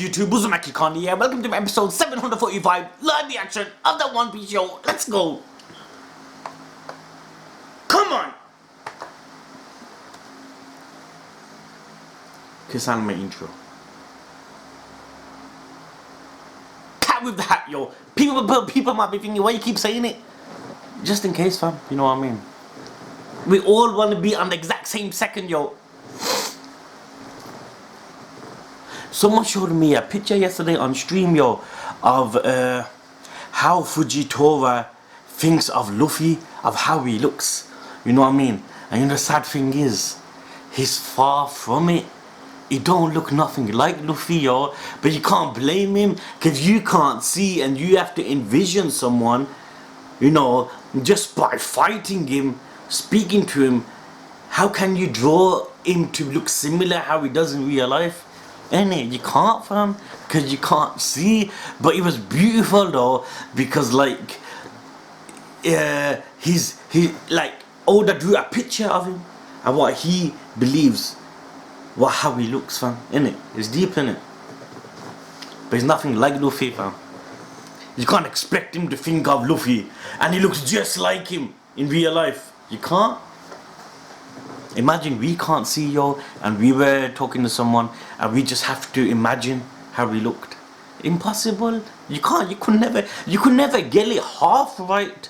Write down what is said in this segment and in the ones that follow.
YouTube? Uzumaki Khan here. Welcome to episode 745 live reaction of the One Piece show. Let's go. Come on. Kiss anime intro. Cat with the hat, yo. People might be thinking, why you keep saying it? Just in case, fam. You know what I mean? We all want to be on the exact same second, yo. Someone showed me a picture yesterday on stream, yo, of how Fujitora thinks of Luffy, of how he looks. You know what I mean? And you know the sad thing is, he's far from it. He don't look nothing like Luffy, yo. But you can't blame him, because you can't see and you have to envision someone, you know, just by fighting him, speaking to him. How can you draw him to look similar how he does in real life? Innit? You can't, fam, because you can't see. But it was beautiful though, because like he like Oda drew a picture of him and what he believes, how he looks, fam. Innit? It's deep, innit? But he's nothing like Luffy, fam. You can't expect him to think of Luffy and he looks just like him in real life. You can't. Imagine we can't see, yo, and we were talking to someone and we just have to imagine how we looked. Impossible. You can't. You could never get it half right.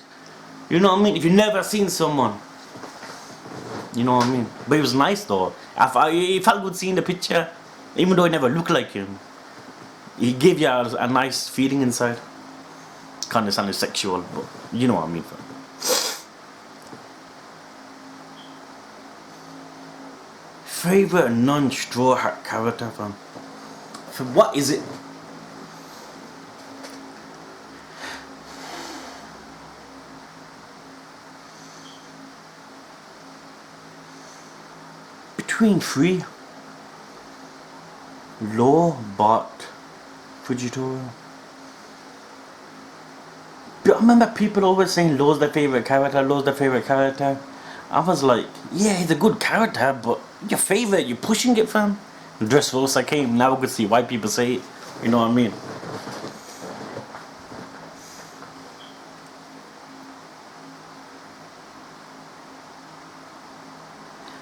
You know what I mean? If you've never seen someone. You know what I mean? But it was nice though. It felt good seeing the picture, even though it never looked like him. He gave you a nice feeling inside. Kind of sounded sexual, but you know what I mean, fam. Favorite non-Straw Hat character, fam? So what is it? Between three: Law, Bart, Fujitora. But I remember people always saying Law's their favorite character, Law's their favorite character. I was like, yeah, he's a good character, but your favorite, you're pushing it, fam. Dressrosa came, now we could see why people say it. You know what I mean?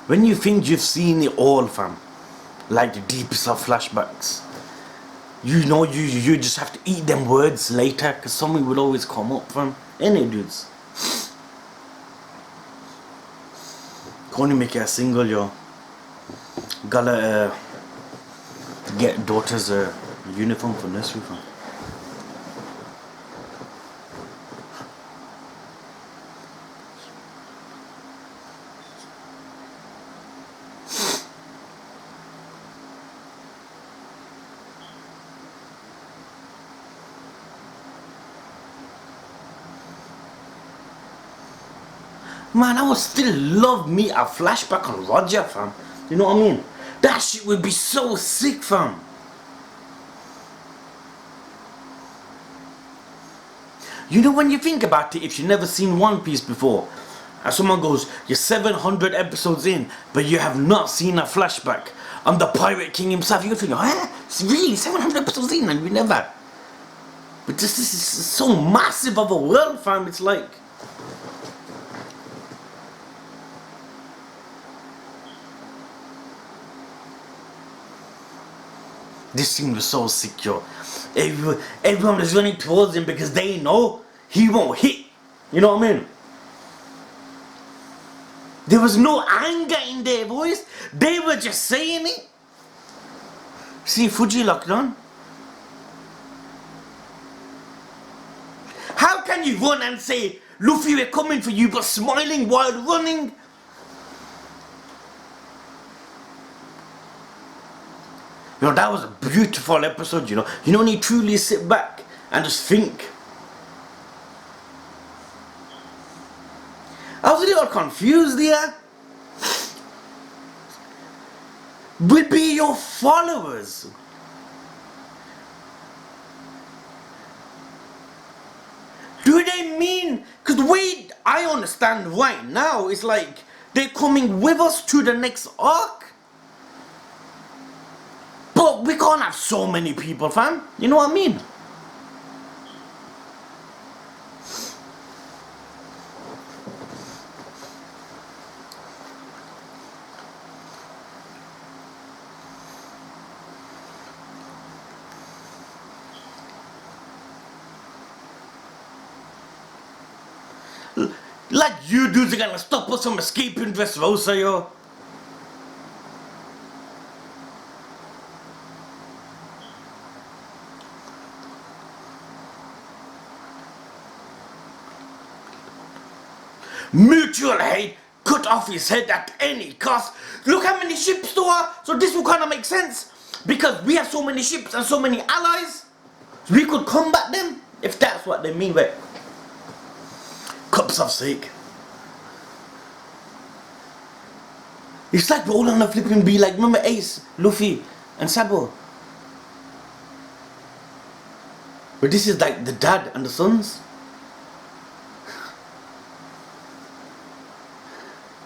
When you think you've seen it all, fam, like the deepest of flashbacks, you know you just have to eat them words later, because something will always come up, fam. Any dudes. Can only make it a single, yo. Gotta get daughter's uniform for nursery, fam. Man, I would still love me a flashback on Roger, fam. You know what I mean? That shit would be so sick, fam. You know, when you think about it, if you've never seen One Piece before, and someone goes, you're 700 episodes in, but you have not seen a flashback on the Pirate King himself, you're thinking, it's really 700 episodes in and we never. But this is so massive of a world, fam. It's like, this scene was so sick, yo. Everyone was running towards him because they know he won't hit. You know what I mean? There was no anger in their voice. They were just saying it. See Fuji locked on. How can you run and say, Luffy, we're coming for you, but smiling while running? You know, that was a beautiful episode, you know. You know when you truly sit back and just think. I was a little confused there. Will be your followers. Do they mean, because the way I understand right now, it's like they're coming with us to the next arc. But But we can't have so many people, fam. You know what I mean? Like you dudes are gonna stop us from escaping Dressrosa, yo. Mutual hate, cut off his head at any cost. Look how many ships there are. So this will kind of make sense. Because we have so many ships and so many allies. We could combat them, if that's what they mean by cups of sake. It's like we're all on a flipping be like, remember Ace, Luffy, and Sabo? But this is like the dad and the sons.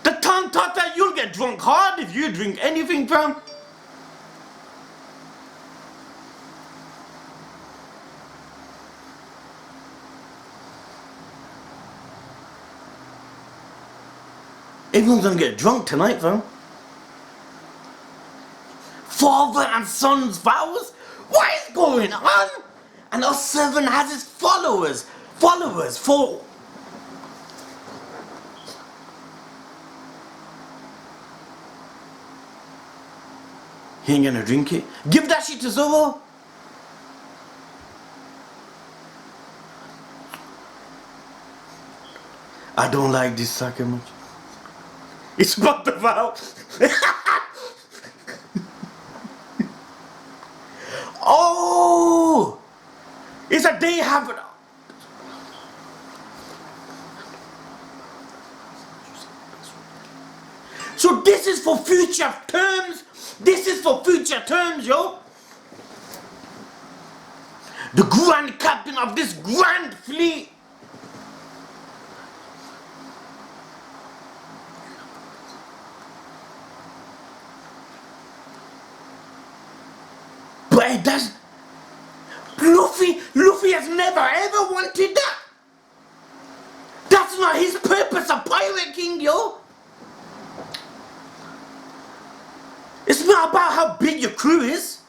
The Tom Tata, you'll get drunk hard if you drink anything, fam. Everyone's gonna get drunk tonight, fam. Father and son's vows? What is going on? And our servant has his followers. Followers for... He ain't gonna drink it. Give that shit to Zoro. I don't like this sake much. It's about the vow. Oh! It's a day have it. So this is for future terms. This is for future terms, yo. The grand captain of this grand fleet. But it does. Luffy has never ever wanted that. That's not his purpose of Pirate King, yo. It's not about how big your crew is.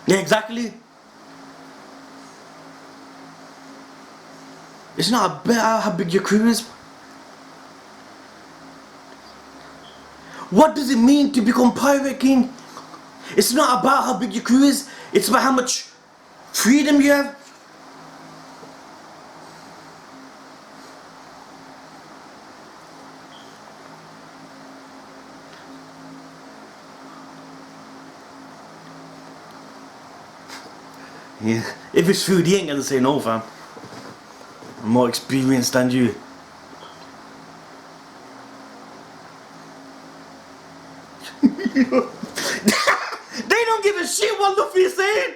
Yeah, exactly. It's not about how big your crew is. What does it mean to become Pirate King? It's not about how big your crew is. It's about how much freedom you have. Yeah. If it's food, he ain't gonna say no, fam. I'm more experienced than you. They don't give a shit what Luffy is saying.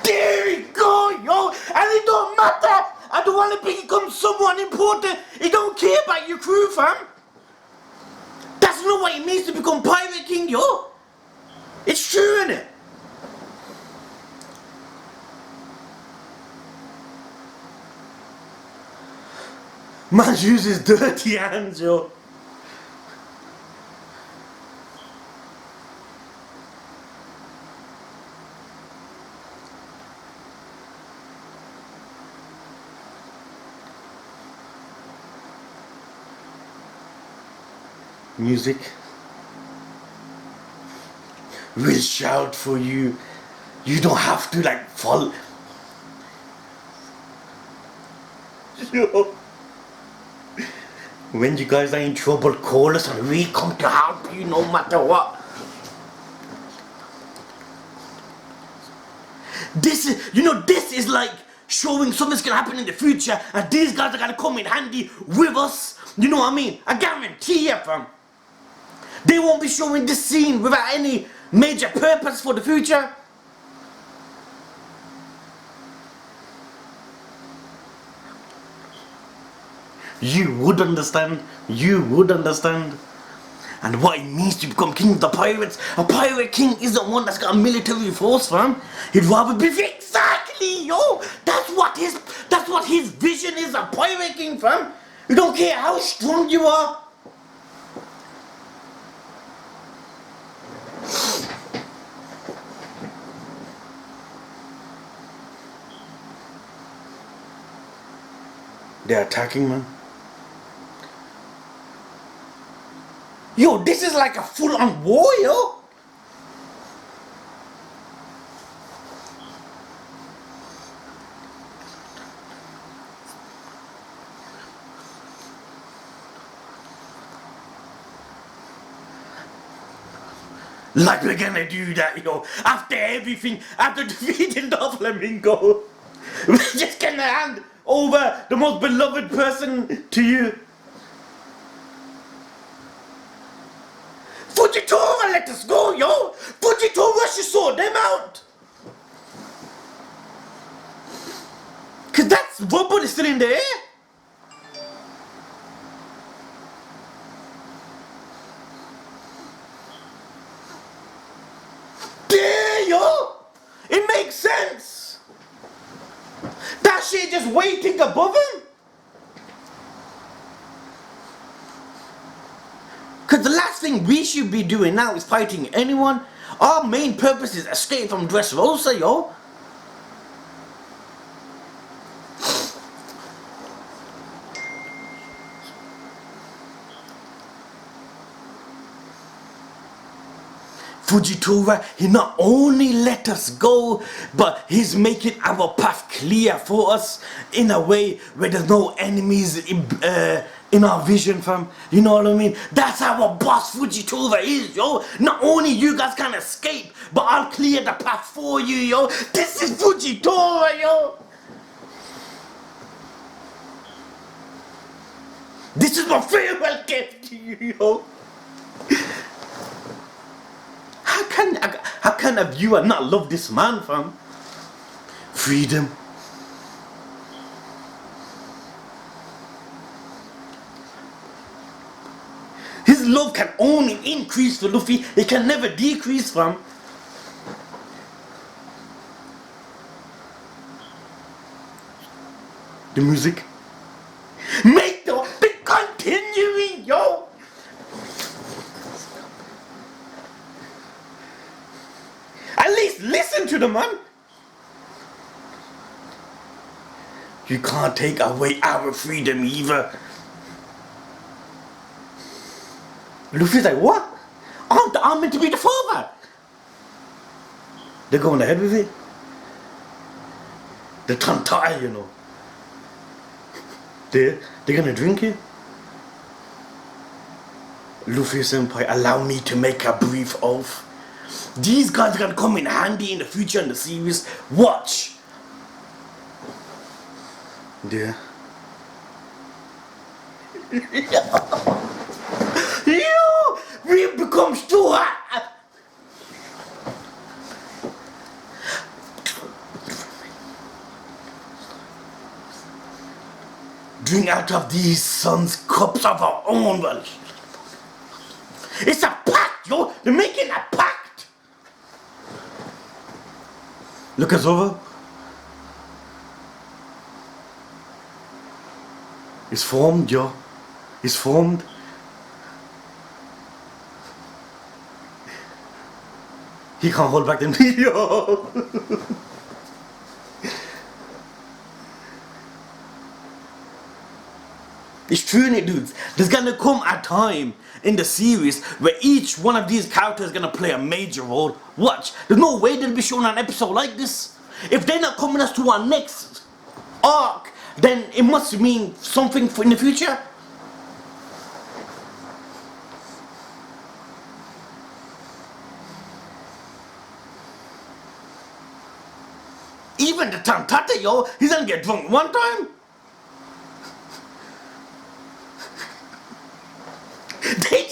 There we go, yo. And it don't matter. I don't want to become someone important. It don't care about your crew, fam. That's not what it means to become Pirate King, yo. It's true, innit? Man uses dirty hands, yo. Music. We'll shout for you. You don't have to like fall. Yo. When you guys are in trouble, call us and we come to help you no matter what. This is, this is like showing something's gonna happen in the future and these guys are gonna come in handy with us. You know what I mean? I guarantee you, fam. They won't be showing this scene without any major purpose for the future. You would understand. You would understand. And what it means to become king of the pirates. A pirate king isn't one that's got a military force, fam. He'd rather be exactly, yo. That's what his vision is. A pirate king, fam. You don't care how strong you are. They're attacking, man. Yo, this is like a full-on war, yo. Like we're gonna do that, yo. After everything, after defeating the flamingo, we're just gonna hand over the most beloved person to you. Fujitora let us go, yo! Fujitora should sort them out! Cause that's rubber is still in the air. Yeah, yo! It makes sense! That shit just waiting above him? Cause the last thing we should be doing now is fighting anyone. Our main purpose is escape from Dressrosa, yo. Fujitora, he not only let us go, but he's making our path clear for us in a way where there's no enemies in our vision, fam. You know what I mean? That's how our boss Fujitora is, yo. Not only you guys can escape, but I'll clear the path for you, yo. This is Fujitora, yo. This is my farewell gift to you, yo. How can a viewer not love this man, fam? Freedom. His love can only increase for Luffy. It can never decrease, fam. The music. Make the continuing, yo. At least listen to the man. You can't take away our freedom either. Luffy's like, what? I'm meant to be the father. They're going ahead with it. The Tantai, you know. They're gonna drink it. Luffy senpai, allow me to make a brief oath. These guys are gonna come in handy in the future in the series. Watch. Yeah. Yo, we've become so hot. Drink out of these sons' cups of our own. Well, it's a pact, yo. They're making a pact. Look us over. It's formed, yo. It's formed. He can't hold back the video. It's true, innit, dudes? There's gonna come a time in the series where each one of these characters is gonna play a major role. Watch. There's no way they'll be shown an episode like this. If they're not coming us to our next arc, then it must mean something in the future. Even the Tantata, yo, he's gonna get drunk one time. They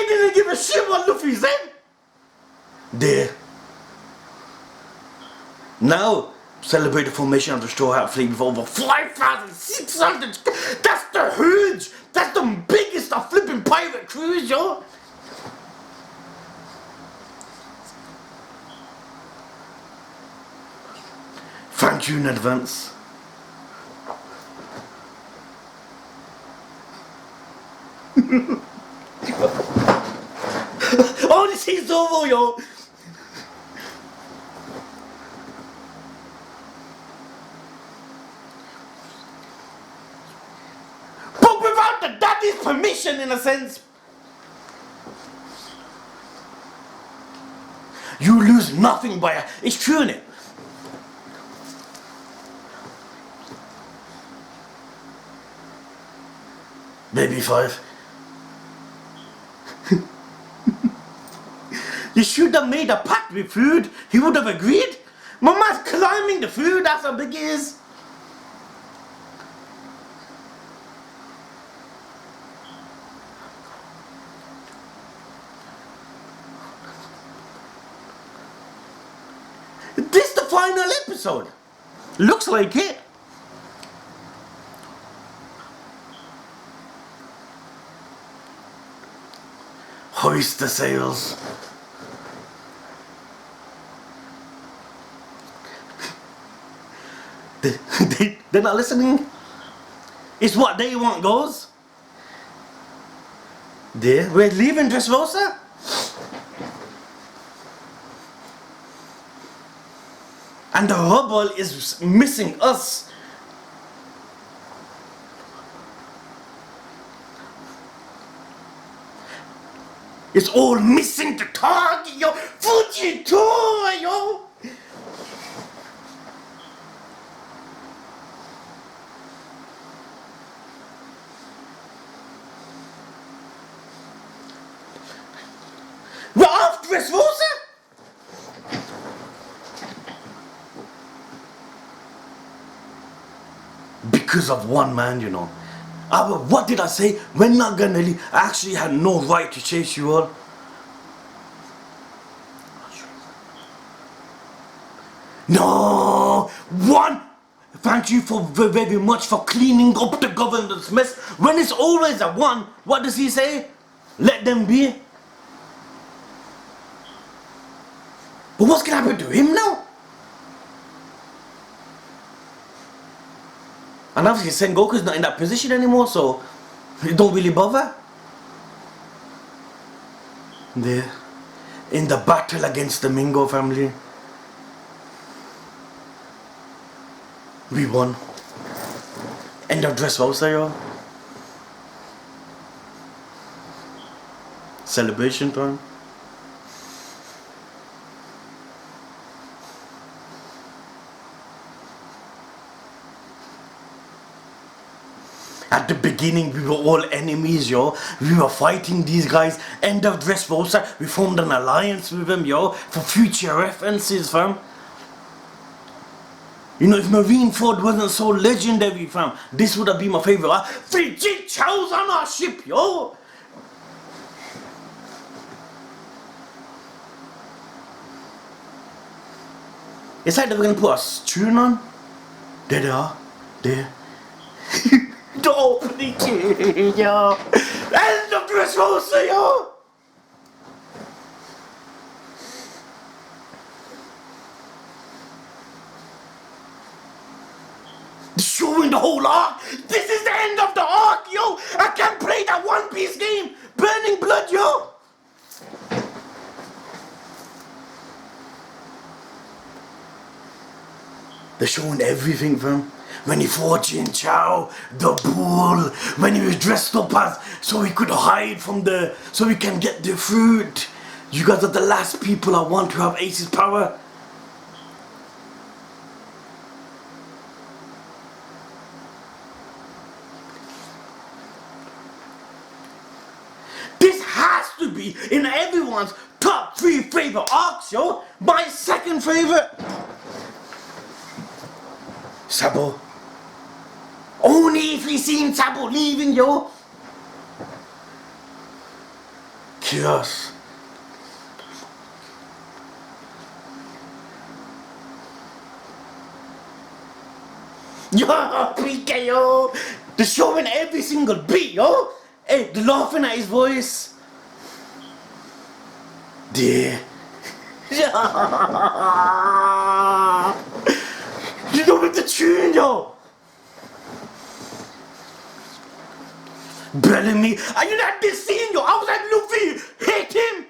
didn't give a shit what Luffy said. There. Now, Celebrate the formation of the Straw Hat Fleet with over 5,600. That's the huge. That's the biggest of flipping pirate crews, yo. Thank you in advance. Oh, this is over, yo. But without the daddy's permission, in a sense, you lose nothing by it. It's true, innit? Baby 5. You should have made a pact with food. He would have agreed. Mama's climbing the food, that's how big it is. This the final episode. Looks like it. Hoist the sails. They're not listening. It's what they want goes. We're leaving Dressrosa. And the Hubble is missing us. It's all missing the target, yo. Fujitora, yo. We're off Dressrosa. Because of one man, you know. What did I say? We're not gonna leave. I actually had no right to chase you all. No! One! Thank you for very much for cleaning up the government's mess. When it's always a one, what does he say? Let them be. But what's gonna happen to him now? And obviously Sengoku's not in that position anymore, so it don't really bother. There, in the battle against the Mingo family, we won. End of Dressrosa, yo. Celebration time. At the beginning, we were all enemies, yo. We were fighting these guys. End of Dressrosa, we formed an alliance with them, yo, for future references, fam. You know, if Marineford wasn't so legendary, fam, this would have been my favorite. 3 Jin Chows on our ship, yo. It's like they were gonna put a tune on. There they are. There. The opening tune, yo. End of Dressrosa, yo. Showing the whole arc. This is the end of the arc, yo. I can't play that One Piece game. Burning blood, yo. They're showing everything, fam. When he fought Jin Chow, the bull, when he was dressed up as so he could hide from so he can get the fruit. You guys are the last people I want to have Ace's power. This has to be in everyone's top 3 favorite arcs, yo. My second favorite. Sabo. Only if we seen Sabo leaving, yo. Chaos. Yo, PK, yo. They're showing every single beat, yo. Hey, they're laughing at his voice. Yeah. You know with the tune, yo. Bellamy, are you not this scene, yo? I was like, Luffy, hit him.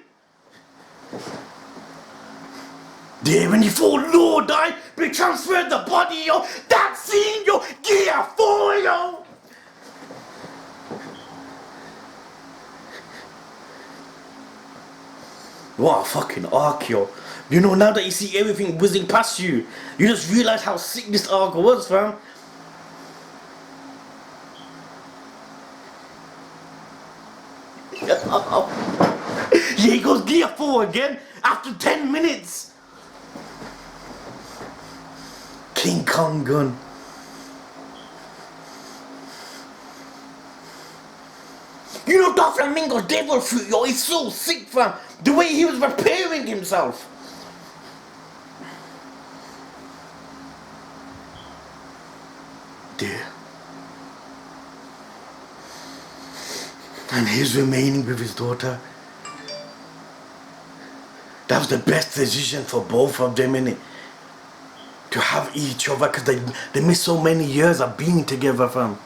Yeah, when he fall low, die, they transferred the body, yo. That scene, yo, gear 4, yo. What a fucking arc, yo. You know, now that you see everything whizzing past you, you just realize how sick this arc was, fam. Yeah, he goes gear 4 again after 10 minutes. King Kong gun. You know Doflamingo's devil fruit, yo, it's so sick, fam. The way he was preparing himself. There. And he's remaining with his daughter. That was the best decision for both of them, innit? To have each other, because they missed so many years of being together, fam.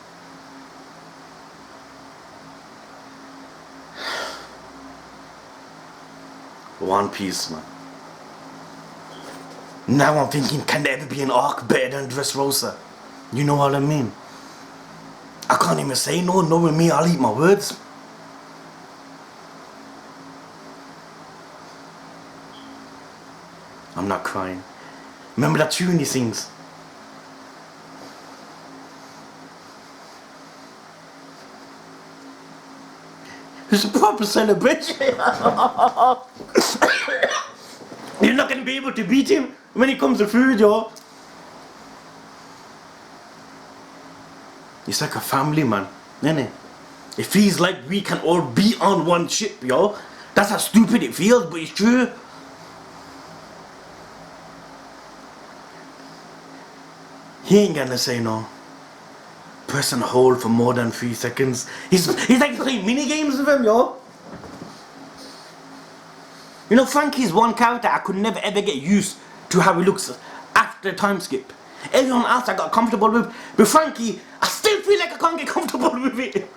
One Piece, man. Now I'm thinking, can there ever be an arc better than Dressrosa? You know what I mean? I can't even say no. Knowing me, I'll eat my words. I'm not crying. Remember that tune he sings? It's a proper celebration. You're not gonna be able to beat him when it comes to food, yo. It's like a family, man, isn't it? It feels like we can all be on one ship, yo. That's how stupid it feels, but it's true. He ain't gonna say no. Press and hold for more than 3 seconds. He's like playing mini games with him, yo. You know, Frankie's one character I could never ever get used to how he looks after time skip. Everyone else I got comfortable with. But Frankie, I still feel like I can't get comfortable with it.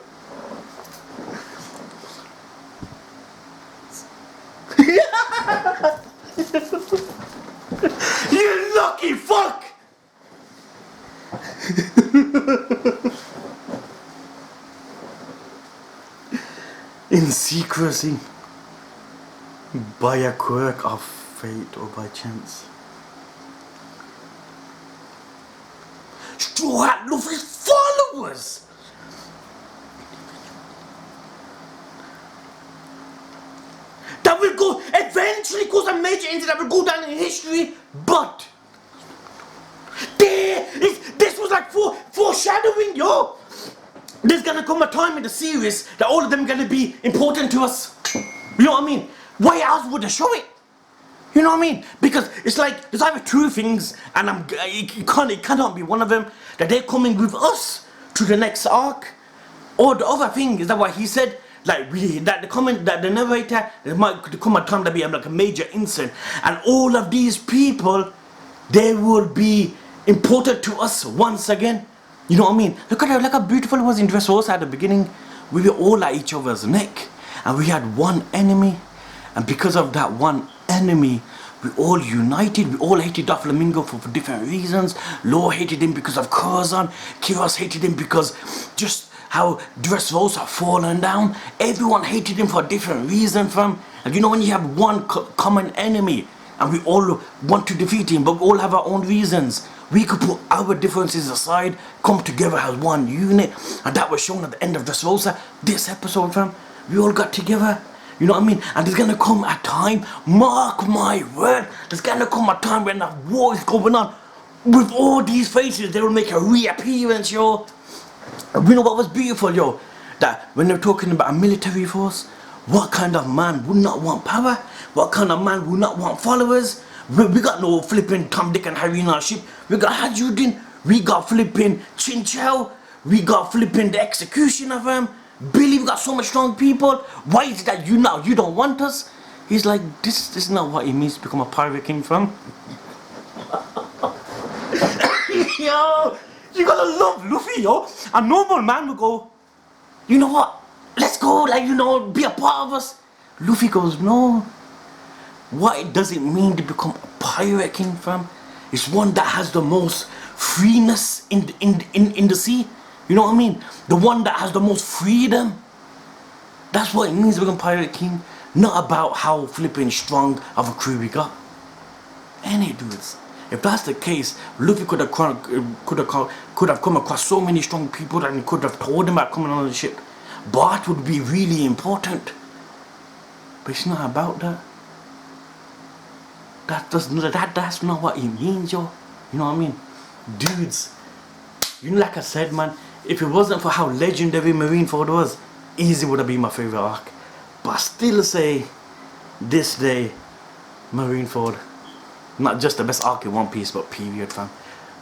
You lucky fuck! In secrecy, by a quirk of fate or by chance. Straw Hat Luffy's followers! That will go, eventually cause a major incident that will go down in history, but this was like foreshadowing, yo! There's gonna come a time in the series that all of them are gonna be important to us. You know what I mean? Why else would they show it? You know what I mean? Because it's like, there's either two things, and it cannot be one of them, that they're coming with us to the next arc. Or the other thing is that what he said, like the narrator, there might come a time to be like a major incident, and all of these people, they will be important to us once again. You know what I mean? Look how beautiful it was in Dressrosa at the beginning. We were all at each other's neck, and we had one enemy, and because of that one enemy, we all united. We all hated Doflamingo for different reasons. Law hated him because of Curzon. Kiros hated him because just how Dressrosa fallen down. Everyone hated him for a different reason, fam. And you know, when you have one common enemy, and we all want to defeat him, but we all have our own reasons, we could put our differences aside, come together as one unit. And that was shown at the end of Dressrosa. This episode, fam, we all got together. You know what I mean? And there's gonna come a time, mark my word, there's gonna come a time when a war is going on. With all these faces, they will make a reappearance, yo. And you know what was beautiful, yo? That when they're talking about a military force, what kind of man would not want power? What kind of man would not want followers? We got no flipping Tom, Dick and Harry in our ship. We got Hajuddin We got flipping Chinchou. We got flipping the execution of him. Billy, we got so much strong people. Why is it that you don't want us? He's like, this is not what it means to become a pirate king, fam. Yo, you gotta love Luffy, yo. A normal man would go, you know what? Let's go, like, be a part of us. Luffy goes, no. What does it mean to become a pirate king, fam? It's one that has the most freeness in the sea. You know what I mean? The one that has the most freedom. That's what it means to become pirate king. Not about how flipping strong of a crew we got. Any dudes. If that's the case, Luffy could have come across so many strong people and he could have told them about coming on the ship. Bart would be really important. But it's not about that. That's not what it means, yo. You know what I mean? Dudes, like I said, man, if it wasn't for how legendary Marineford was, easy would have been my favorite arc. But I still say, this day, Marineford, not just the best arc in One Piece, but period, fam.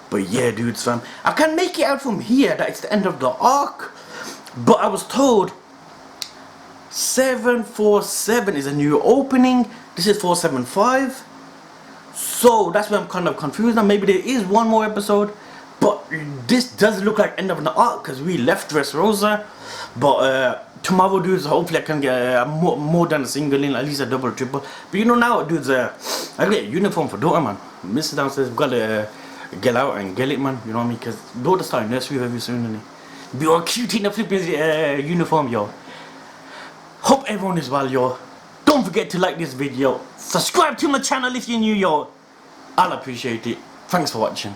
But yeah, dudes, fam, I can make it out from here that it's the end of the arc. But I was told 747 is a new opening. This is 475. So that's where I'm kind of confused now. Maybe there is one more episode, but this does look like end of the arc because we left Dressrosa. But tomorrow, dudes, hopefully I can get more than a single in, at least a double, triple. But now, dudes, I get a uniform for Dota, man. Mr. Downstairs, we gotta get out and get it, man. You know what I mean? Because Dota starting nursery very soon, and be all cute in the flipping uniform, yo. Hope everyone is well, yo. Don't forget to like this video. Subscribe to my channel if you're new, yo. I'll appreciate it. Thanks for watching.